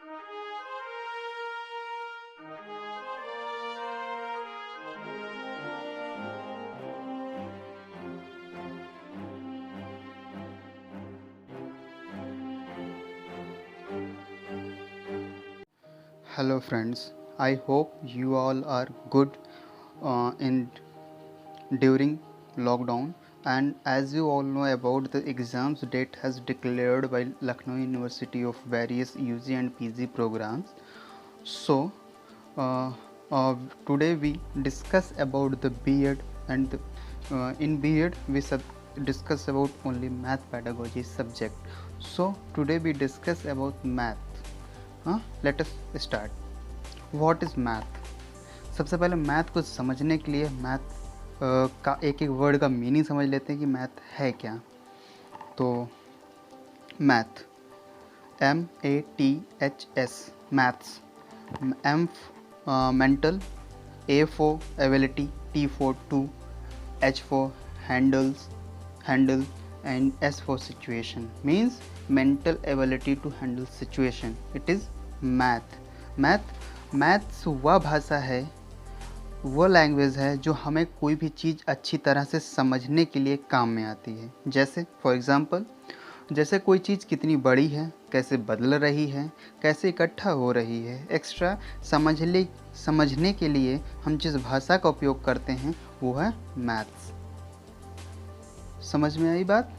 Hello friends, I hope you all are good in during lockdown, and as you all know about the exams date has declared by Lucknow University of various UG and PG programs. So uh, uh, today we discuss about the B.Ed and in B.Ed we discuss about only math pedagogy subject. So today we discuss about math. Let us start. What is math? सबसे पहले math को समझने के लिए math का एक एक word का मीनिंग समझ लेते हैं कि मैथ है क्या। तो math MATHS maths, M mental, A for ability, T for to, H for handle and S for situation, means mental ability to handle situation. It is maths वह भाषा है, वो लैंग्वेज है जो हमें कोई भी चीज़ अच्छी तरह से समझने के लिए काम में आती है। जैसे फॉर एग्ज़ाम्पल, जैसे कोई चीज़ कितनी बड़ी है, कैसे बदल रही है, कैसे इकट्ठा हो रही है, एक्स्ट्रा समझने के लिए हम जिस भाषा का उपयोग करते हैं वो है मैथ्स। समझ में आई बात?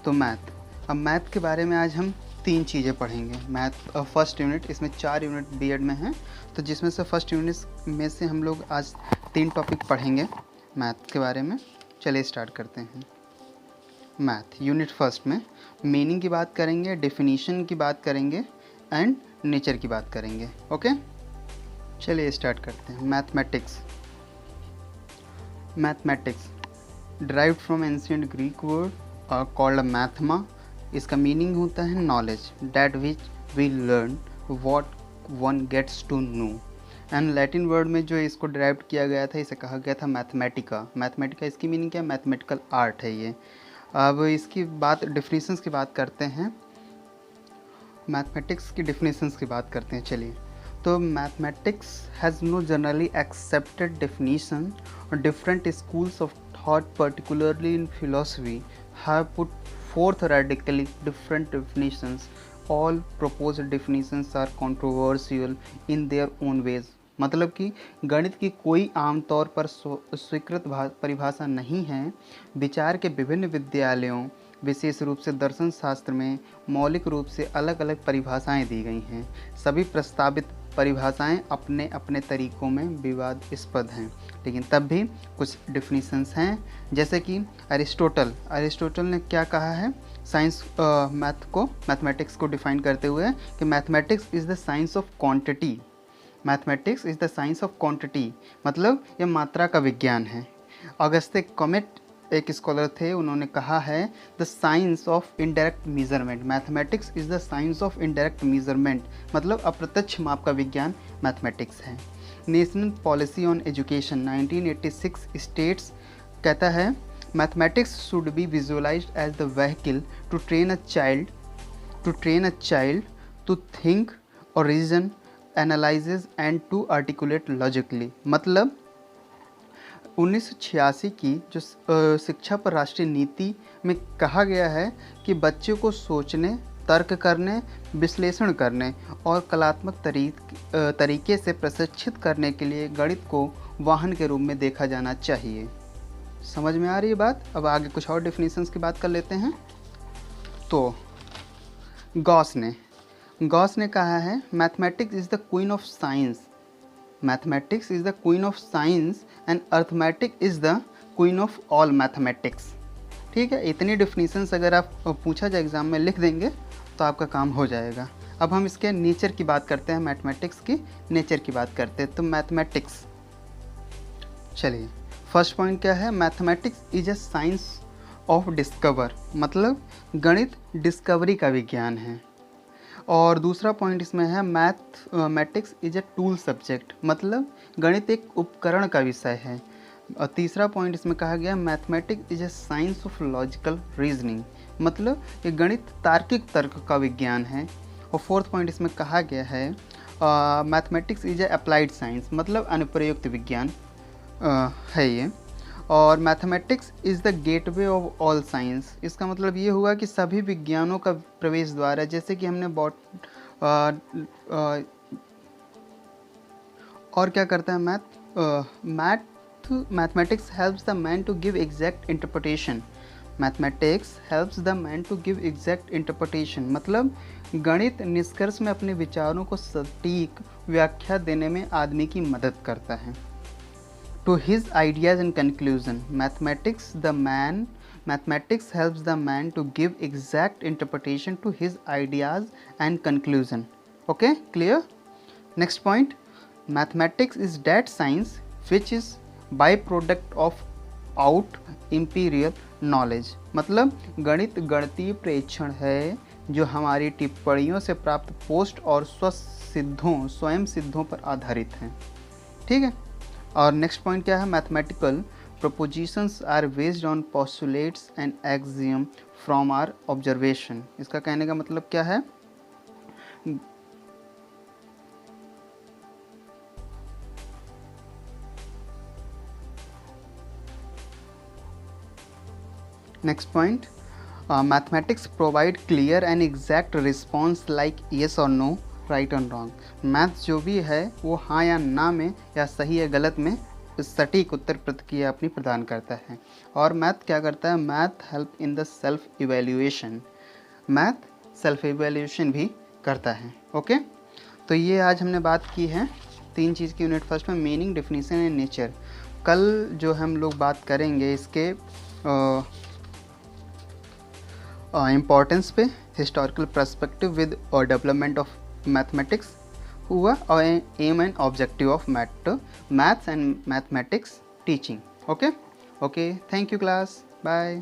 तो अब मैथ के बारे में आज हम 3 चीज़ें पढ़ेंगे। मैथ फर्स्ट यूनिट, इसमें 4 यूनिट B.Ed में हैं, तो जिसमें से फर्स्ट यूनिट में से हम लोग आज 3 टॉपिक पढ़ेंगे मैथ के बारे में। चलिए स्टार्ट करते हैं। मैथ यूनिट फर्स्ट में मीनिंग की बात करेंगे, डेफिनीशन की बात करेंगे एंड नेचर की बात करेंगे। ओके, चलिए स्टार्ट करते हैं। Mathematics derived from ancient Greek word called mathema. इसका मीनिंग होता है knowledge, that which we learn what one gets to know. And Latin word में जो इसको डिराइव किया गया था, इसे कहा गया था मैथमेटिका। इसकी मीनिंग क्या है? मैथमेटिकल आर्ट है ये। अब इसकी बात डेफिनेशंस की बात करते हैं। मैथमेटिक्स की डेफिनेशंस की बात करते हैं। चलिए, तो mathematics has no generally accepted definition. Different schools of thought particularly in philosophy have put forth radically different definitions. All proposed definitions are controversial in their own ways. मतलब कि गणित की कोई आमतौर पर स्वीकृत परिभाषा नहीं है। विचार के विभिन्न विद्यालयों, विशेष रूप से दर्शन शास्त्र में मौलिक रूप से अलग अलग परिभाषाएं दी गई हैं। सभी प्रस्तावित परिभाषाएं अपने अपने तरीकों में विवादास्पद हैं, लेकिन तब भी कुछ डिफिनीशंस हैं। जैसे कि अरिस्टोटल ने क्या कहा है साइंस मैथमेटिक्स को डिफाइन करते हुए कि mathematics is the science of quantity. Mathematics is the science of quantity, मतलब यह मात्रा का विज्ञान है। ऑगस्टे कॉमेट एक स्कॉलर थे, उन्होंने कहा है the science of indirect measurement. Mathematics is the science of indirect measurement, मतलब अप्रत्यक्ष माप का विज्ञान मैथमेटिक्स है। National policy on education 1986 states कहता है mathematics should be visualized as the vehicle to train a child to think और reason, analyses and to articulate logically. मतलब 1986 की जो शिक्षा पर राष्ट्रीय नीति में कहा गया है कि बच्चे को सोचने, तर्क करने, विश्लेषण करने और कलात्मक तरीके से प्रशिक्षित करने के लिए गणित को वाहन के रूप में देखा जाना चाहिए। समझ में आ रही है बात? अब आगे कुछ और डेफिनेशंस की बात कर लेते हैं। तो गॉस ने कहा है mathematics is the queen of science. Mathematics is the queen of science and arithmetic is the queen of all mathematics. ठीक है, इतनी डेफिनेशंस अगर आप पूछा जाए एग्ज़ाम में लिख देंगे तो आपका काम हो जाएगा। अब हम इसके नेचर की बात करते हैं, मैथमेटिक्स की नेचर की बात करते हैं। तो मैथमेटिक्स, चलिए फर्स्ट पॉइंट क्या है? Mathematics is a science of discover, मतलब गणित डिस्कवरी का विज्ञान है। और दूसरा पॉइंट इसमें है mathematics is a tool subject, मतलब गणित एक उपकरण का विषय है। और तीसरा पॉइंट इसमें कहा गया mathematics is a science of logical reasoning, मतलब ये गणित तार्किक तर्क का विज्ञान है। और फोर्थ पॉइंट इसमें कहा गया है mathematics is a applied science, मतलब अनुप्रयुक्त विज्ञान है ये। और mathematics is the gateway of all science, इसका मतलब ये हुआ कि सभी विज्ञानों का प्रवेश द्वार है। जैसे कि हमने और क्या करता है mathematics helps the man to give exact interpretation. Mathematics helps the man to give exact interpretation, मतलब गणित निष्कर्ष में अपने विचारों को सटीक व्याख्या देने में आदमी की मदद करता है। To his ideas and conclusion, mathematics helps the man to give exact interpretation to his ideas and conclusion. Okay, clear? Next point, mathematics is that science which is byproduct of out empirical knowledge, मतलब गणित गणितीय प्रेक्षण है जो हमारी टिप्पणियों से प्राप्त पोस्ट और स्वयं सिद्धों पर आधारित है। ठीक है। और नेक्स्ट पॉइंट क्या है, mathematical propositions are based on postulates and axiom from our observation. इसका कहने का मतलब क्या है, next point, mathematics provide clear and exact response like yes और no, right and wrong. Maths जो भी है वो हाँ या ना में या सही या गलत में सटीक उत्तर प्रतिक्रिया अपनी प्रदान करता है। और मैथ क्या करता है, math help in the self evaluation, math self evaluation भी करता है। ओके, तो ये आज हमने बात की है 3 चीज़ की यूनिट फर्स्ट में, मीनिंग, डेफिनेशन एंड नेचर। कल जो हम लोग बात करेंगे इसके इम्पोर्टेंस पे, हिस्टोरिकल पर्सपेक्टिव विद और डेवलपमेंट ऑफ मैथमेटिक्स हुआ, और aim and objective of maths and mathematics teaching. Okay, thank you class, bye.